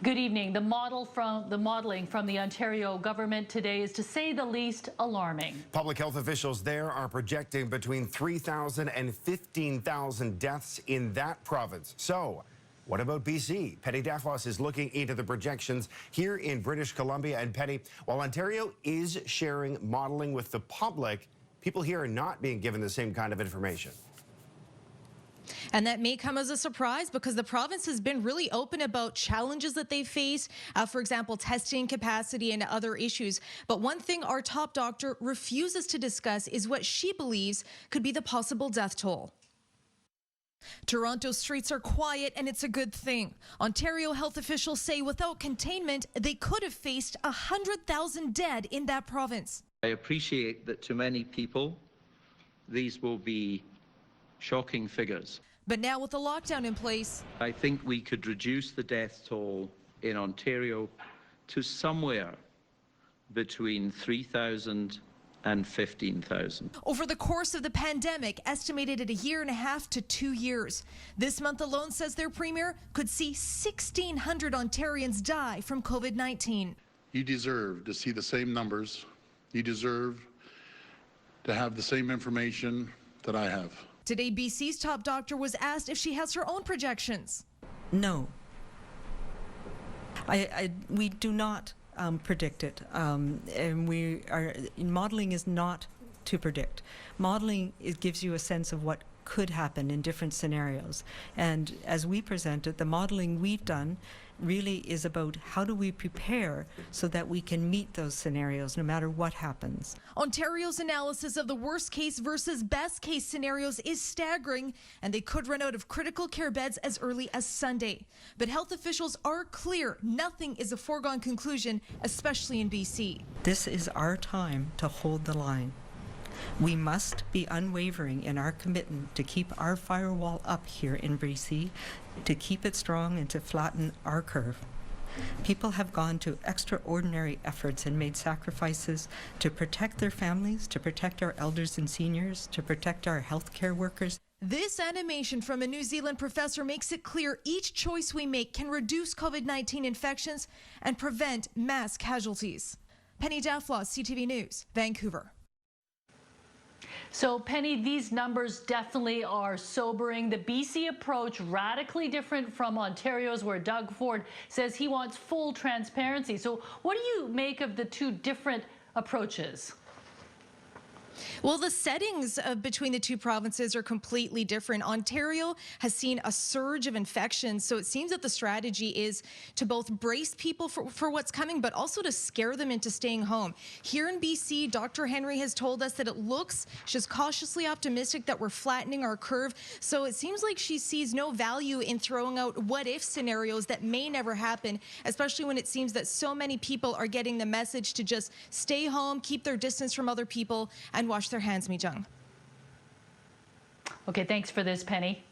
Good evening. The modeling from the Ontario government today is, to say the least, alarming. Public health officials there are projecting between 3,000 and 15,000 deaths in that province. So, what about BC? Penny Daflos is looking into the projections here in British Columbia. And Penny, while Ontario is sharing modeling with the public, people here are not being given the same kind of information. And that may come as a surprise because the province has been really open about challenges that they face, for example, testing capacity and other issues. But one thing our top doctor refuses to discuss is what she believes could be the possible death toll. Toronto streets are quiet, and it's a good thing. Ontario health officials say without containment, they could have faced 100,000 dead in that province. I appreciate that to many people, these will be shocking figures. But now with the lockdown in place, I think we could reduce the death toll in Ontario to somewhere between 3,000 and 15,000. Over the course of the pandemic, estimated at 1.5 to 2 years. This month alone, says their premier, could see 1,600 Ontarians die from COVID-19. You deserve to see the same numbers. You deserve to have the same information that I have. Today, BC's top doctor was asked if she has her own projections. No. We do not predict it. And modeling is not to predict. Modeling, it gives you a sense of what could happen in different scenarios. And as we presented, the modeling we've done really is about how do we prepare so that we can meet those scenarios no matter what happens. Ontario's analysis of the worst case versus best case scenarios is staggering, and they could run out of critical care beds as early as Sunday. But health officials are clear nothing is a foregone conclusion, especially in BC. This is our time to hold the line. We must be unwavering in our commitment to keep our firewall up here in BC, to keep it strong and to flatten our curve. People have gone to extraordinary efforts and made sacrifices to protect their families, to protect our elders and seniors, to protect our healthcare workers. This animation from a New Zealand professor makes it clear each choice we make can reduce COVID-19 infections and prevent mass casualties. Penny Daflos, CTV News, Vancouver. So, Penny, these numbers definitely are sobering. The BC approach radically different from Ontario's, where Doug Ford says he wants full transparency. So what do you make of the two different approaches? Well, the settings between the two provinces are completely different. Ontario has seen a surge of infections, so it seems that the strategy is to both brace people for what's coming, but also to scare them into staying home. Here in BC, Dr. Henry has told us that it looks, she's cautiously optimistic that we're flattening our curve. So it seems like she sees no value in throwing out what-if scenarios that may never happen, especially when it seems that so many people are getting the message to just stay home, keep their distance from other people, and wash their hands, Mi Jung. Okay, thanks for this, Penny.